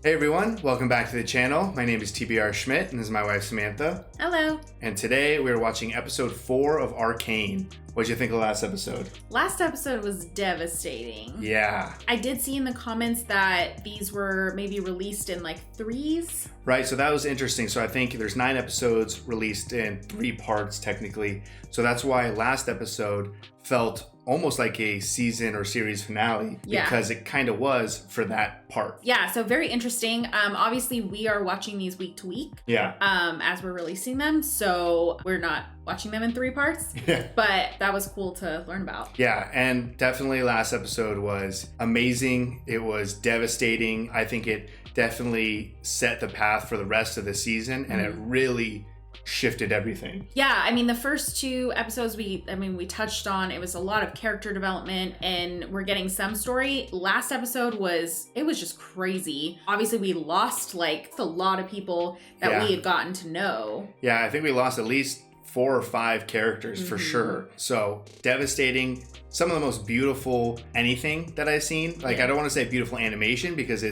Hey everyone, welcome back to the channel. My name is TBR Schmitt and this is my wife Samantha. Hello. And today we're watching episode 4 of Arcane. What'd you think of the last episode? Last episode was devastating. Yeah. I did see in the comments that these were maybe released in like threes. Right, so that was interesting. So I think there's 9 episodes released in 3 parts technically. So that's why last episode felt almost like a season or series finale because it kind of was for that part. Yeah, so very interesting. Obviously we are watching these week to week. Yeah. As we're releasing them, so we're not watching them in 3 parts. Yeah. But that was cool to learn about. Yeah, and definitely last episode was amazing. It was devastating. I think it definitely set the path for the rest of the season, and it really shifted everything. Yeah, I mean, the first 2 episodes we touched on, it was a lot of character development and we're getting some story. Last episode was just crazy. Obviously, we lost like a lot of people that we had gotten to know. Yeah, I think we lost at least 4 or 5 characters for sure. So devastating. Some of the most beautiful anything that I've seen. Like, I don't want to say beautiful animation because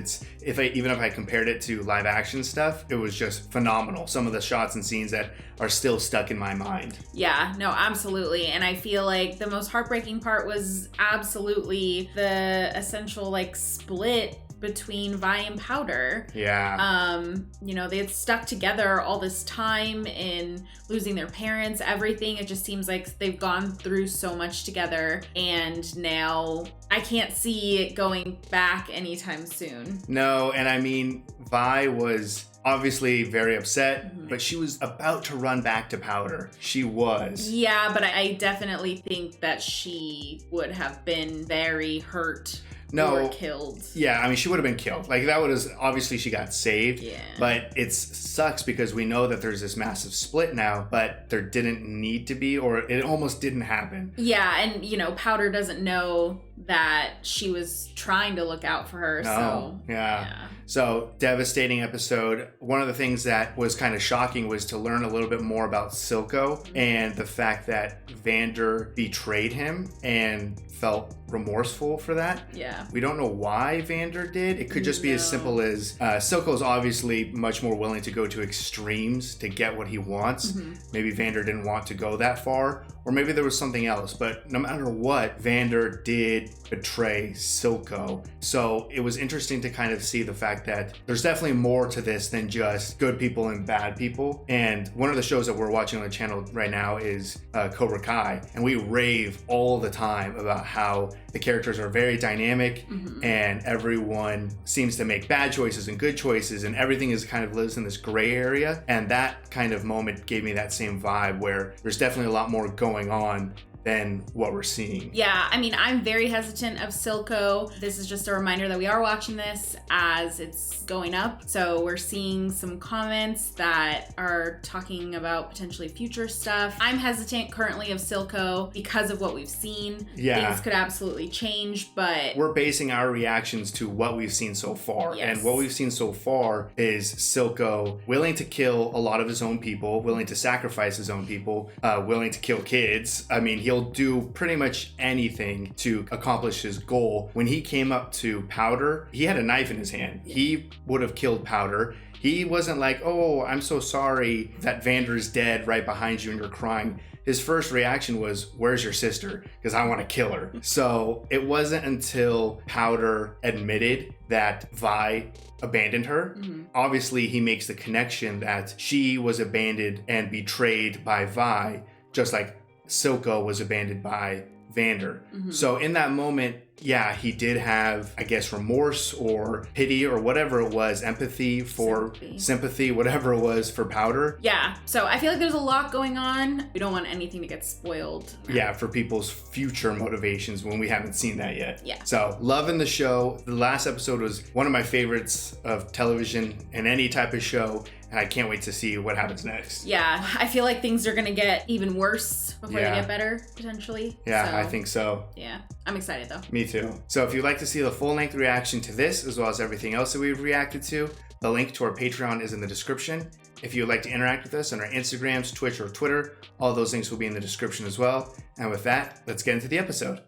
even if I compared it to live action stuff, it was just phenomenal. Some of the shots and scenes that are still stuck in my mind. Yeah, no, absolutely. And I feel like the most heartbreaking part was absolutely the essential like split between Vi and Powder. Yeah. They had stuck together all this time in losing their parents, everything. It just seems like they've gone through so much together, and now I can't see it going back anytime soon. No, and I mean, Vi was obviously very upset, but she was about to run back to Powder. She was. Yeah, but I definitely think that she would have been very hurt. Or killed. Yeah, I mean, she would have been killed. Like, that was obviously she got saved. Yeah. But it sucks because we know that there's this massive split now, but there didn't need to be, or it almost didn't happen. Yeah, and Powder doesn't know that she was trying to look out for her. No. Yeah. So, devastating episode. One of the things that was kind of shocking was to learn a little bit more about Silco and the fact that Vander betrayed him and felt remorseful for that. Yeah. We don't know why Vander did. It could just be as simple as Silco's obviously much more willing to go to extremes to get what he wants. Maybe Vander didn't want to go that far, or maybe there was something else. But no matter what, Vander did betray Silco. So it was interesting to kind of see the fact that there's definitely more to this than just good people and bad people. And one of the shows that we're watching on the channel right now is Cobra Kai, and we rave all the time about how the characters are very dynamic and everyone seems to make bad choices and good choices, and everything is kind of lives in this gray area. And that kind of moment gave me that same vibe where there's definitely a lot more going on than what we're seeing. Yeah, I mean, I'm very hesitant of Silco. This is just a reminder that we are watching this as it's going up. So we're seeing some comments that are talking about potentially future stuff. I'm hesitant currently of Silco because of what we've seen. Yeah. Things could absolutely change, but we're basing our reactions to what we've seen so far. Yes. And what we've seen so far is Silco willing to kill a lot of his own people, willing to sacrifice his own people, willing to kill kids. I mean, he'll do pretty much anything to accomplish his goal. When he came up to Powder, he had a knife in his hand. He would have killed Powder. He wasn't like, oh, I'm so sorry that Vander's dead right behind you and you're crying. His first reaction was, where's your sister? Because I want to kill her. So it wasn't until Powder admitted that Vi abandoned her. Obviously, he makes the connection that she was abandoned and betrayed by Vi, just like Silco was abandoned by Vander. So in that moment, yeah, he did have, I guess, remorse or pity or whatever it was, empathy for sympathy, whatever it was for Powder. Yeah, so I feel like there's a lot going on. We don't want anything to get spoiled. Yeah, for people's future motivations when we haven't seen that yet. Yeah. So, loving the show. The last episode was one of my favorites of television and any type of show. And I can't wait to see what happens next. Yeah, I feel like things are going to get even worse before they get better, potentially. Yeah, so, I think so. Yeah, I'm excited though. Me too. So if you'd like to see the full-length reaction to this, as well as everything else that we've reacted to, the link to our Patreon is in the description. If you would like to interact with us on our Instagrams, Twitch, or Twitter, all those links will be in the description as well. And with that, let's get into the episode.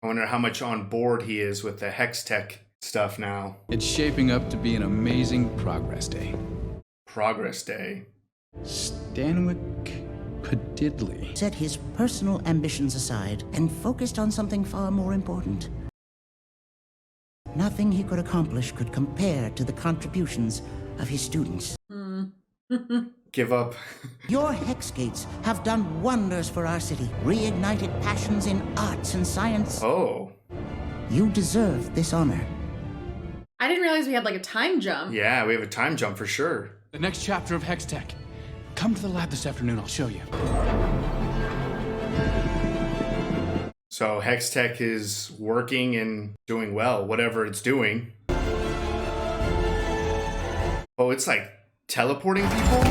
wonder how much on board he is with the hex tech stuff now. It's shaping up to be an amazing progress day. Progress day. Stanwyck Padidley. Set his personal ambitions aside and focused on something far more important. Nothing he could accomplish could compare to the contributions of his students. Give up. Your Hexgates have done wonders for our city, reignited passions in arts and science. Oh. You deserve this honor. I didn't realize we had like a time jump. Yeah, we have a time jump for sure. The next chapter of Hex Tech. Come to the lab this afternoon, I'll show you. So hex tech is working and doing well, whatever it's doing. Oh, it's like teleporting people?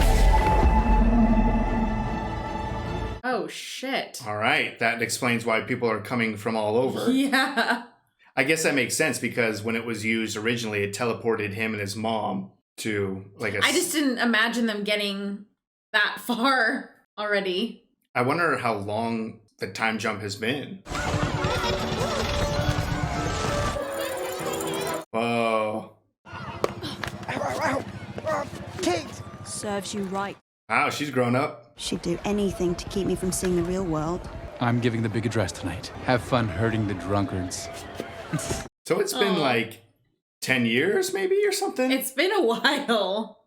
Oh, shit. All right, that explains why people are coming from all over. Yeah. I guess that makes sense because when it was used originally, it teleported him and his mom to like a... I just didn't imagine them getting that far already. I wonder how long the time jump has been. Whoa. Kate! Serves you right. Wow, she's grown up. She'd do anything to keep me from seeing the real world. I'm giving the big address tonight. Have fun hurting the drunkards. So it's been like 10 years maybe or something? It's been a while.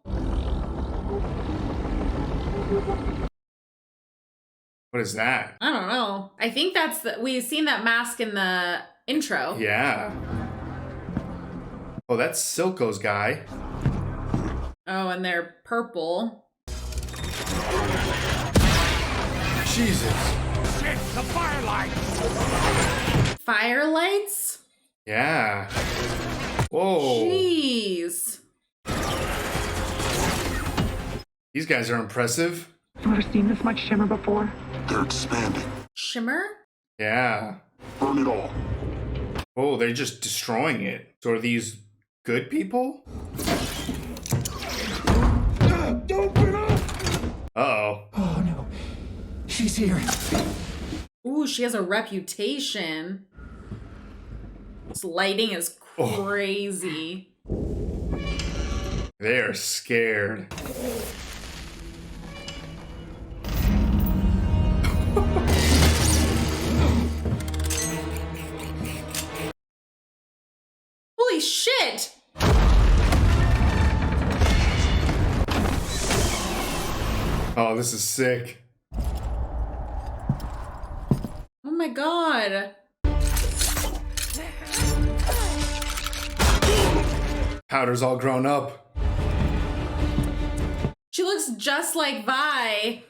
What is that? I don't know. I think that's we've seen that mask in the intro. Yeah. Oh, that's Silco's guy. Oh, and they're purple. Jesus. The firelight! Firelights? Yeah. Whoa. Jeez. These guys are impressive. You ever seen this much shimmer before? They're expanding. Shimmer? Yeah. Burn it all. Oh, they're just destroying it. So are these good people? Don't put up! Uh-oh. Oh no, she's here. Ooh, she has a reputation. This lighting is crazy. They're scared. Holy shit! Oh, this is sick. Oh my god. Powder's all grown up. She looks just like Vi.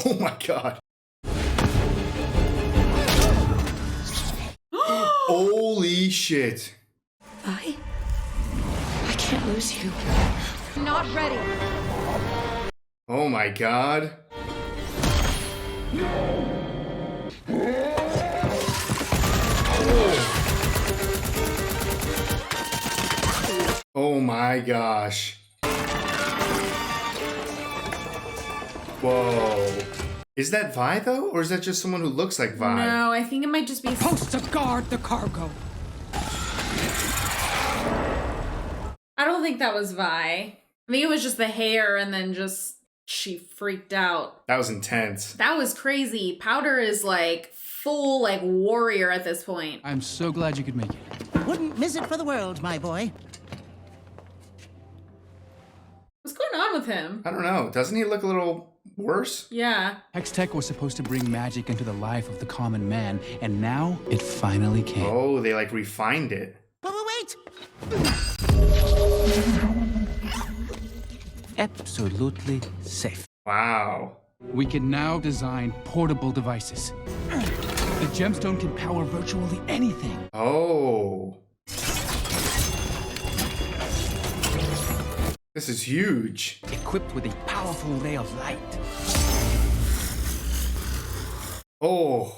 Oh my god. Holy shit. Vi? I can't lose you. Not ready. Oh my god. Oh my gosh. Whoa. Is that Vi though? Or is that just someone who looks like Vi? No, I think it might just be... Post to guard the cargo. I don't think that was Vi. I think it was just the hair and then just... She freaked out. That was intense. That was crazy. Powder is like full like warrior at this point. I'm so glad you could make it. Wouldn't miss it for the world, my boy. What's going on with him? I don't know. Doesn't he look a little worse? Yeah. Hex Tech was supposed to bring magic into the life of the common man, and now it finally came. Oh, they like refined it. Wait! Absolutely safe. Wow. We can now design portable devices. The gemstone can power virtually anything. Oh. This is huge. Equipped with a powerful ray of light. Oh.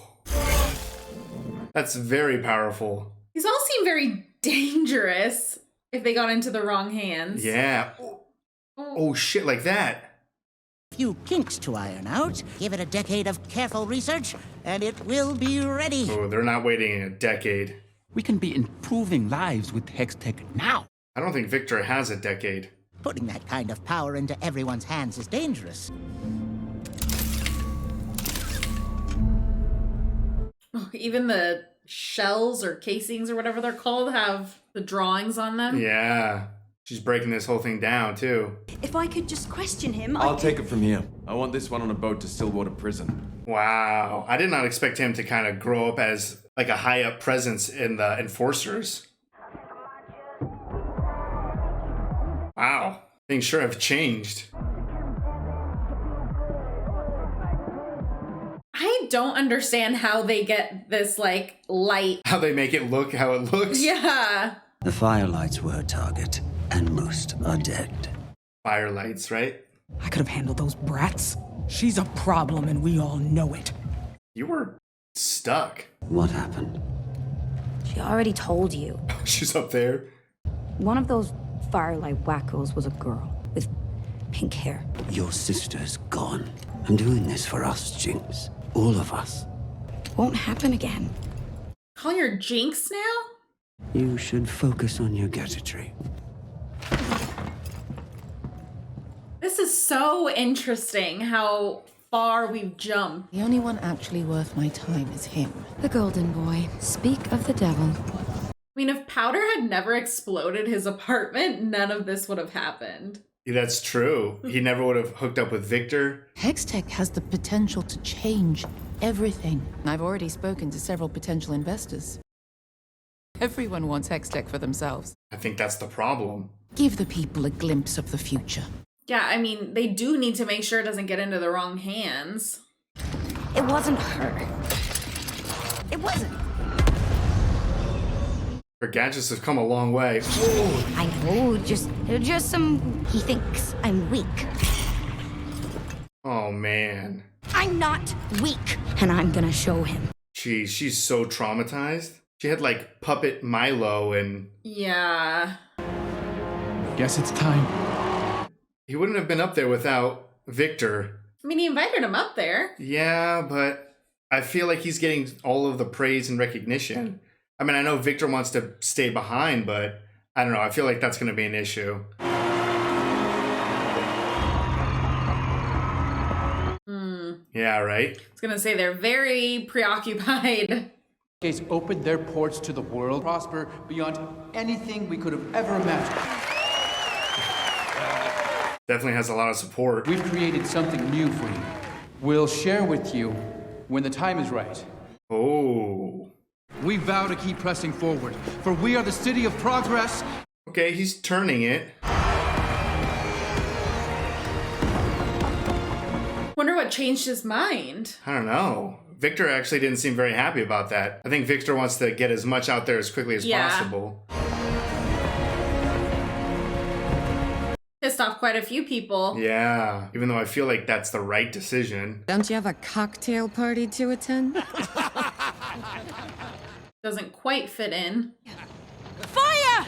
That's very powerful. These all seem very dangerous if they got into the wrong hands. Yeah. Oh shit, like that. Few kinks to iron out. Give it a decade of careful research, and it will be ready. Oh, they're not waiting a decade. We can be improving lives with Hextech now. I don't think Victor has a decade. Putting that kind of power into everyone's hands is dangerous. Even the shells or casings or whatever they're called have the drawings on them. Yeah. She's breaking this whole thing down, too. If I could just question him, I'll take it from here. I want this one on a boat to Stillwater Prison. Wow. I did not expect him to kind of grow up as like a high up presence in the Enforcers. Wow. Things sure have changed. I don't understand how they get this, like, light. How they make it look how it looks. Yeah. The Firelights were a target, and most are dead. Firelights, right? I could have handled those brats. She's a problem, and we all know it. You were stuck. What happened? she already told you. She's up there. One of those Firelight wackos was a girl with pink hair. Your sister's gone. I'm doing this for us, Jinx. All of us. Won't happen again. Call your Jinx now? You should focus on your gadgetry. This is so interesting how far we've jumped. The only one actually worth my time is him. The golden boy. Speak of the devil. I mean, if Powder had never exploded his apartment, none of this would have happened. Yeah, that's true. He never would have hooked up with Victor. Hextech has the potential to change everything. I've already spoken to several potential investors. Everyone wants Hextech for themselves. I think that's the problem. Give the people a glimpse of the future. Yeah, I mean, they do need to make sure it doesn't get into the wrong hands. It wasn't her. It wasn't. Her gadgets have come a long way. I know, just some... He thinks I'm weak. Oh, man. I'm not weak, and I'm gonna show him. Jeez, she's so traumatized. She had, like, puppet Milo and... Yeah. Guess it's time. He wouldn't have been up there without Victor. I mean, he invited him up there. Yeah, but I feel like he's getting all of the praise and recognition. I mean, I know Victor wants to stay behind, but I don't know. I feel like that's going to be an issue. Yeah, right? I was going to say they're very preoccupied. Case opened their ports to the world, prosper beyond anything we could have ever imagined. Definitely has a lot of support. We've created something new for you. We'll share with you when the time is right. Oh. We vow to keep pressing forward, for we are the city of progress. Okay, he's turning it. Wonder what changed his mind. I don't know. Victor actually didn't seem very happy about that. I think Victor wants to get as much out there as quickly as possible. Pissed off quite a few people. Yeah, even though I feel like that's the right decision. Don't you have a cocktail party to attend? Doesn't quite fit in. Fire!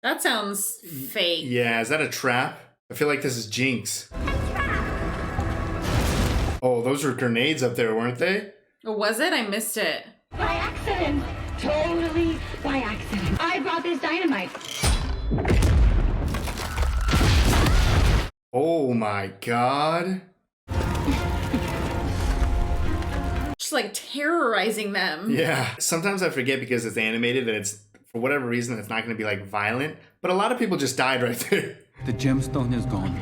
That sounds fake. Yeah, is that a trap? I feel like this is Jinx. Oh, those were grenades up there, weren't they? Or was it? I missed it. By accident. Totally by accident. I brought this dynamite. Oh my god. Just like terrorizing them. Yeah. Sometimes I forget because it's animated that it's, for whatever reason, it's not going to be like violent. But a lot of people just died right there. The gemstone is gone,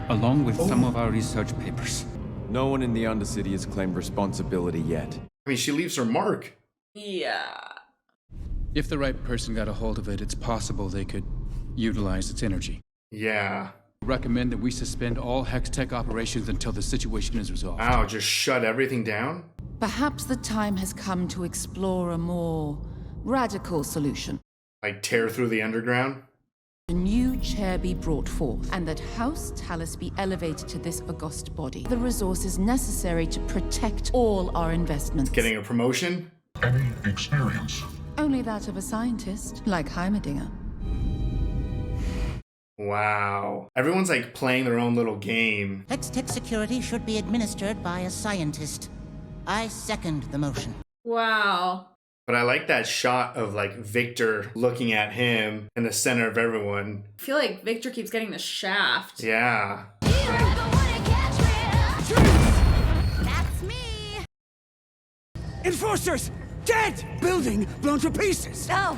along with some of our research papers. No one in the Undercity has claimed responsibility yet. I mean, she leaves her mark. Yeah. If the right person got a hold of it, it's possible they could utilize its energy. Yeah. Recommend that we suspend all Hextech operations until the situation is resolved. Wow, just shut everything down? Perhaps the time has come to explore a more radical solution. Like tear through the underground? A new chair be brought forth, and that House Talus be elevated to this august body. The resources necessary to protect all our investments. Getting a promotion? Any experience? Only that of a scientist, like Heimerdinger. Wow. Everyone's like playing their own little game. Hextech security should be administered by a scientist. I second the motion. Wow. But I like that shot of like Victor looking at him in the center of everyone. I feel like Victor keeps getting the shaft. Yeah. That's me! Enforcers! Dead! Building blown to pieces! Oh!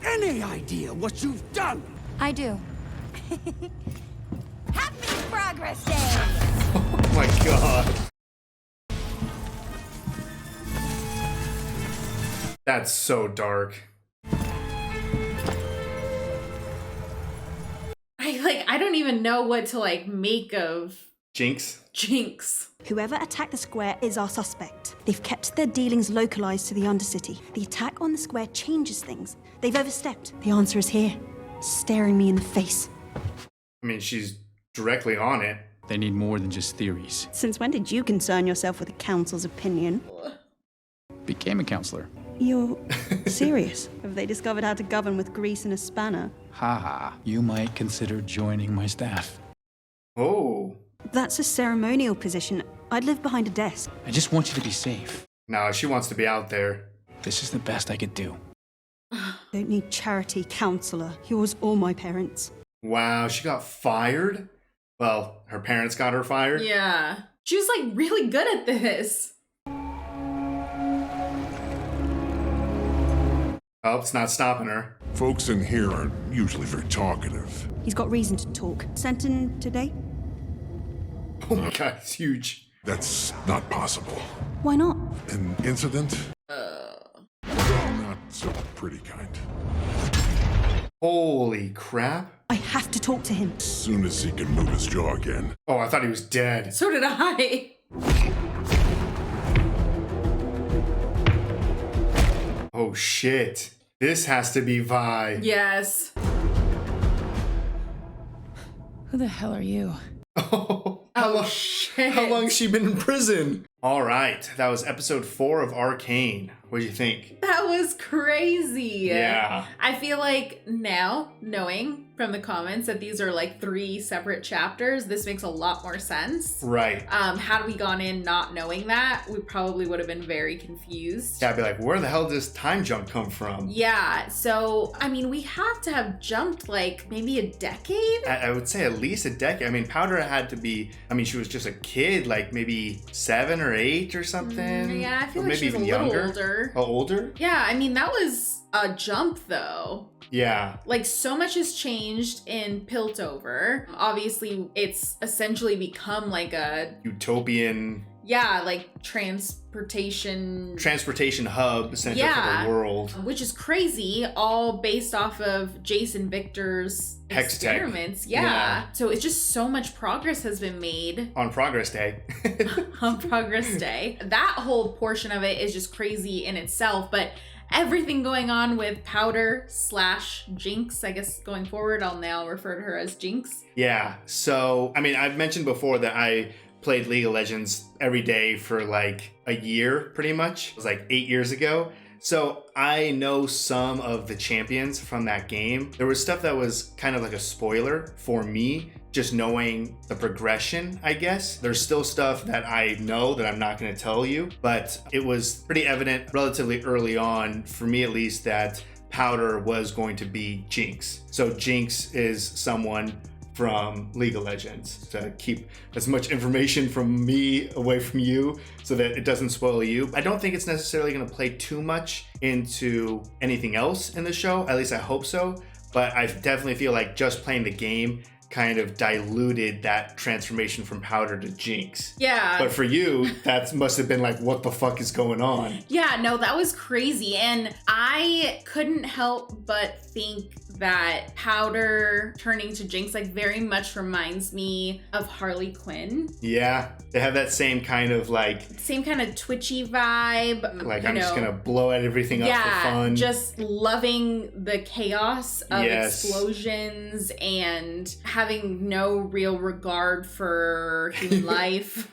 Any idea what you've done? I do. Happy Progress Day! Oh my god. That's so dark. I don't even know what to like make of Jinx? Jinx. Whoever attacked the square is our suspect. They've kept their dealings localized to the Undercity. The attack on the square changes things. They've overstepped. The answer is here, staring me in the face. I mean, she's directly on it. They need more than just theories. Since when did you concern yourself with the council's opinion? Became a counselor. You're serious? Have they discovered how to govern with grease and a spanner? Haha, you might consider joining my staff. Oh. That's a ceremonial position. I'd live behind a desk. I just want you to be safe. No, she wants to be out there. This is the best I could do. Don't need charity, counselor. Yours or my parents. Wow, she got fired? Well, her parents got her fired? Yeah. She was like really good at this. Oh, it's not stopping her. Folks in here aren't usually very talkative. He's got reason to talk. Sent in today? Oh my god, it's huge. That's not possible. Why not? An incident? Not so pretty kind. Holy crap. I have to talk to him. As soon as he can move his jaw again. Oh, I thought he was dead. So did I. Oh shit. This has to be Vi. Yes. Who the hell are you? Oh, Shit. how long has she been in prison? All right, that was episode 4 of Arcane. What do you think? That was crazy. Yeah. I feel like now, knowing from the comments that these are like 3 separate chapters, this makes a lot more sense. Right. Had we gone in not knowing that, we probably would have been very confused. Yeah, I'd be like, where the hell did this time jump come from? Yeah, so, I mean, we have to have jumped like maybe a decade? I would say at least a decade. I mean, Powder had to be, I mean, she was just a kid, like maybe 7 or 8 or something. Yeah, I feel or like maybe she's a even little younger. older. Oh, older? Yeah, I mean, that was a jump though. Yeah. Like, so much has changed in Piltover. Obviously, it's essentially become like a Utopian like transportation hub center for the world. Which is crazy, all based off of Jason Victor's Hextech. experiments. Yeah. So it's just so much progress has been made. On Progress Day. On Progress Day. That whole portion of it is just crazy in itself, but everything going on with Powder / Jinx, I guess going forward, I'll now refer to her as Jinx. Yeah. So, I mean, I've mentioned before that I played League of Legends every day for like a year, pretty much. It was like 8 years ago. So I know some of the champions from that game. There was stuff that was kind of like a spoiler for me, just knowing the progression, I guess. There's still stuff that I know that I'm not going to tell you, but it was pretty evident relatively early on, for me at least, that Powder was going to be Jinx. So Jinx is someone from League of Legends, to keep as much information from me away from you so that it doesn't spoil you. I don't think it's necessarily going to play too much into anything else in the show, at least I hope so, but I definitely feel like just playing the game kind of diluted that transformation from Powder to Jinx. Yeah. But for you, that must have been like, what the fuck is going on? Yeah, no, that was crazy. And I couldn't help but think that Powder turning to Jinx like very much reminds me of Harley Quinn. Yeah, they have that same kind of like... Same kind of twitchy vibe. Like, I'm just gonna blow everything up for fun. Just loving the chaos of explosions and having no real regard for human life.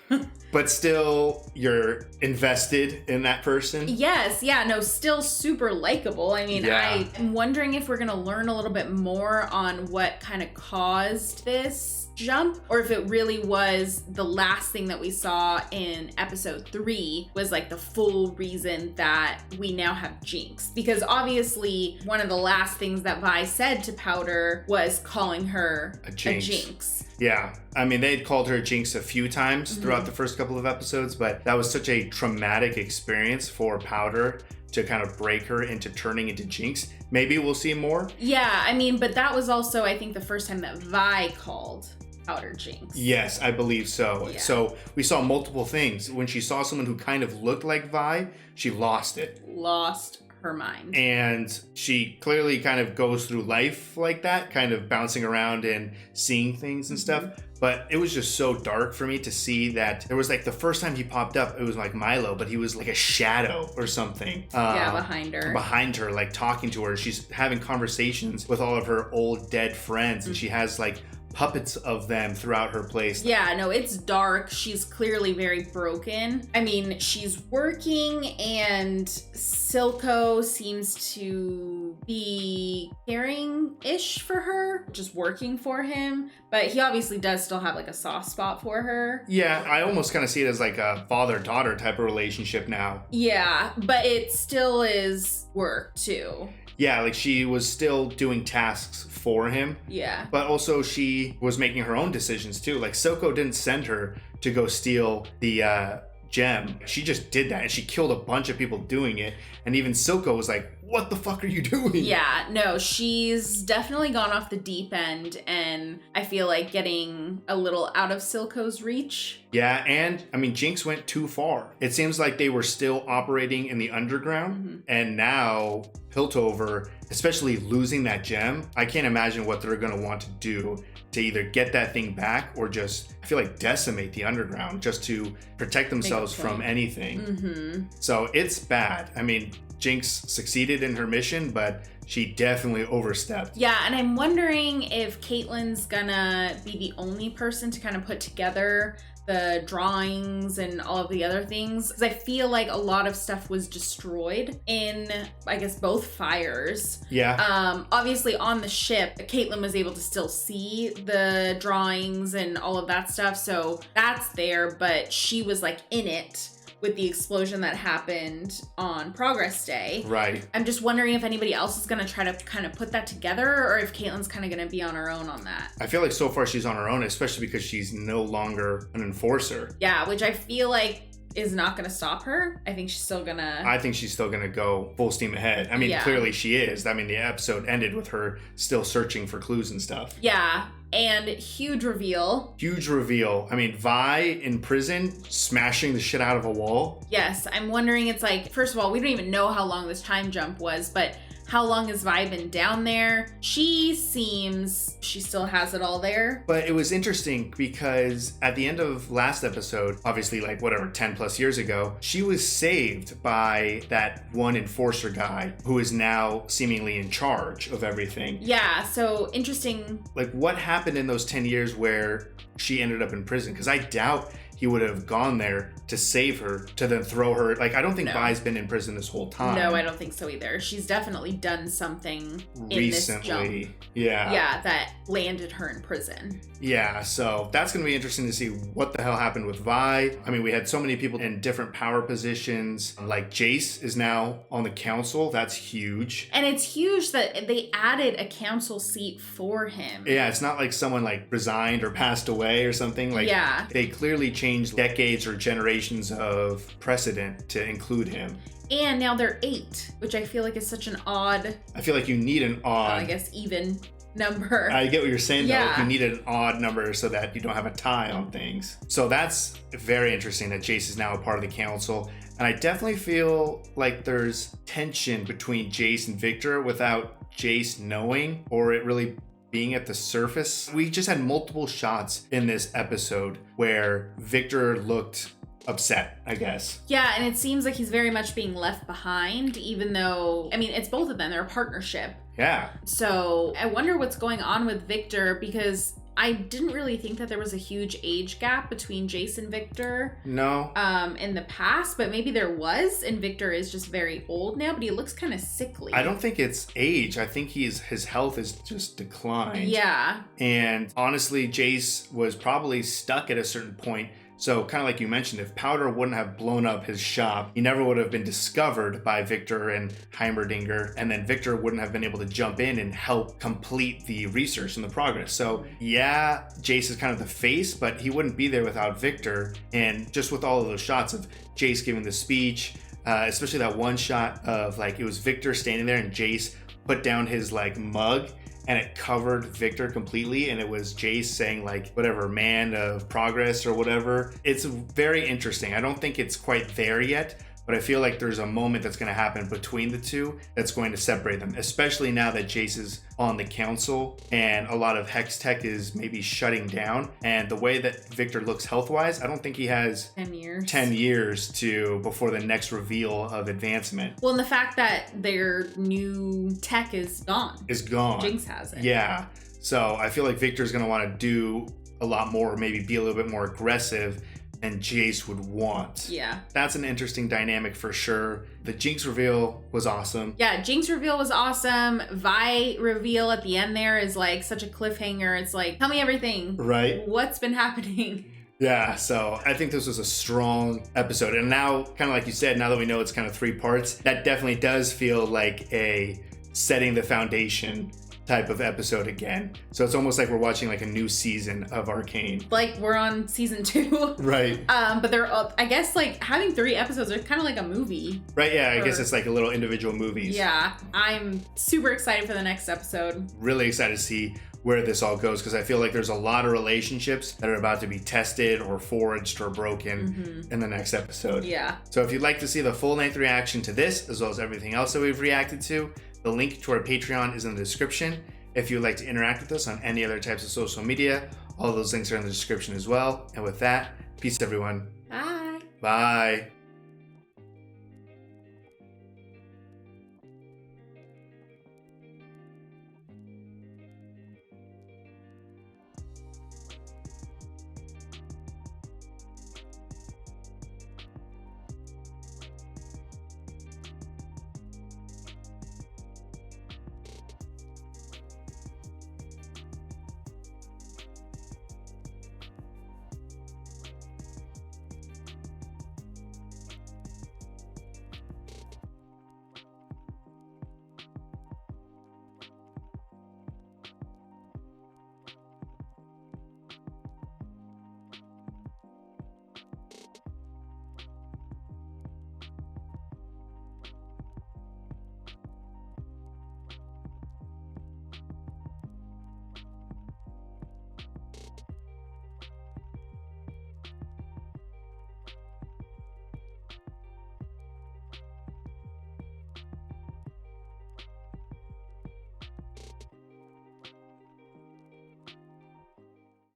But still, you're invested in that person. Yes, yeah, no, still super likable. I mean, Yeah. I'm wondering if we're gonna learn a little bit more on what kind of caused this jump, or if it really was the last thing that we saw in episode 3 was like the full reason that we now have Jinx. Because obviously one of the last things that Vi said to Powder was calling her a Jinx. Yeah, I mean, they had called her Jinx a few times throughout the first couple of episodes, but that was such a traumatic experience for Powder to kind of break her into turning into Jinx. Maybe we'll see more. Yeah, I mean, but that was also, I think, the first time that Vi called Powder Jinx. Yes, I believe so. Yeah. So we saw multiple things. When she saw someone who kind of looked like Vi, she lost it. Lost her mind. And she clearly kind of goes through life like that, kind of bouncing around and seeing things and stuff. But it was just so dark for me to see that there was like the first time he popped up, it was like Milo, but he was like a shadow or something. Behind her. Behind her, like talking to her. She's having conversations with all of her old dead friends, and she has like puppets of them throughout her place. Yeah, no, it's dark. She's clearly very broken. I mean, she's working, and Silco seems to be caring-ish for her, just working for him. But he obviously does still have like a soft spot for her. Yeah, I almost kind of see it as like a father-daughter type of relationship now. Yeah, but it still is work too. Yeah, like she was still doing tasks for him. Yeah. But also she was making her own decisions too. Like Silco didn't send her to go steal the gem. She just did that, and she killed a bunch of people doing it. And even Silco was like, what the fuck are you doing? Yeah, no, she's definitely gone off the deep end, and I feel like getting a little out of Silco's reach. Yeah, and I mean, Jinx went too far. It seems like they were still operating in the underground, and now Piltover, especially losing that gem, I can't imagine what they're gonna want to do to either get that thing back or just, I feel like, decimate the underground just to protect themselves from anything. So it's bad. I mean, Jinx succeeded in her mission, but she definitely overstepped. Yeah, and I'm wondering if Caitlyn's gonna be the only person to kind of put together the drawings and all of the other things, because I feel like a lot of stuff was destroyed in, I guess, both fires. Yeah. Obviously on the ship, Caitlyn was able to still see the drawings and all of that stuff, so that's there, but she was like in it with the explosion that happened on Progress Day. Right. I'm just wondering if anybody else is going to try to kind of put that together, or if Caitlyn's kind of going to be on her own on that. I feel like so far she's on her own, especially because she's no longer an enforcer. Yeah, which I feel like is not going to stop her. I think she's still going to... I think she's still going to go full steam ahead. I mean, clearly she is. I mean, the episode ended with her still searching for clues and stuff. Yeah. And huge reveal. Huge reveal. I mean, Vi in prison, smashing the shit out of a wall. Yes, I'm wondering, it's like, first of all, we don't even know how long this time jump was, but how long has Vi been down there? She seems she still has it all there. But it was interesting because at the end of last episode, obviously like whatever, 10 plus years ago, she was saved by that one enforcer guy who is now seemingly in charge of everything. Yeah, so interesting. Like what happened in those 10 years where she ended up in prison? Because I doubt he would have gone there to save her, to then throw her. Like, I don't think Vi's been in prison this whole time. No, I don't think so either. She's definitely done something in recently. This jump. Yeah. Yeah, that landed her in prison. Yeah, so that's going to be interesting to see what the hell happened with Vi. I mean, we had so many people in different power positions. Like, Jace is now on the council. That's huge. And it's huge that they added a council seat for him. Yeah, it's not like someone, like, resigned or passed away or something. Like, yeah. They clearly changed decades or generations of precedent to include him. And now they're 8, which I feel like is such an odd... I feel like you need an odd... I guess even number. I get what you're saying, though. Yeah. You need an odd number so that you don't have a tie on things. So that's very interesting that Jace is now a part of the council. And I definitely feel like there's tension between Jace and Victor without Jace knowing, or it really being at the surface. We just had multiple shots in this episode where Victor looked upset, I guess. Yeah, and it seems like he's very much being left behind, even though, I mean, it's both of them. They're a partnership. Yeah. So I wonder what's going on with Victor, because I didn't really think that there was a huge age gap between Jace and Victor. No. In the past, but maybe there was, and Victor is just very old now, but he looks kind of sickly. I don't think it's age. I think his health is just declined. Yeah. And honestly, Jace was probably stuck at a certain point. So kind of like you mentioned, if Powder wouldn't have blown up his shop, he never would have been discovered by Victor and Heimerdinger, and then Victor wouldn't have been able to jump in and help complete the research and the progress. So yeah, Jace is kind of the face, but he wouldn't be there without Victor. And just with all of those shots of Jace giving the speech, especially that one shot of like, it was Victor standing there and Jace put down his like mug, and it covered Victor completely, and it was Jace saying like whatever, man of progress or whatever. It's very interesting. I don't think it's quite there yet, but I feel like there's a moment that's going to happen between the two that's going to separate them, especially now that Jace is on the council and a lot of Hex tech is maybe shutting down. And the way that Victor looks health-wise, I don't think he has 10 years to before the next reveal of advancement. Well, and the fact that their new tech is gone. Jinx has it. Yeah. So I feel like Victor's going to want to do a lot more, maybe be a little bit more aggressive than Jace would want. Yeah. That's an interesting dynamic for sure. The Jinx reveal was awesome. Yeah, Jinx reveal was awesome. Vi reveal at the end there is like such a cliffhanger. It's like, tell me everything. Right. What's been happening? Yeah, so I think this was a strong episode. And now, kind of like you said, now that we know it's kind of 3 parts, that definitely does feel like a setting the foundation type of episode again. So it's almost like we're watching like a new season of Arcane. Like we're on season 2. Right. But they're, I guess like having 3 episodes, they're kind of like a movie. Right, yeah, I guess it's like a little individual movies. Yeah, I'm super excited for the next episode. Really excited to see where this all goes, because I feel like there's a lot of relationships that are about to be tested or forged or broken in the next episode. Yeah. So if you'd like to see the full-length reaction to this, as well as everything else that we've reacted to, the link to our Patreon is in the description. If you'd like to interact with us on any other types of social media, all of those links are in the description as well. And with that, peace everyone. Bye. Bye.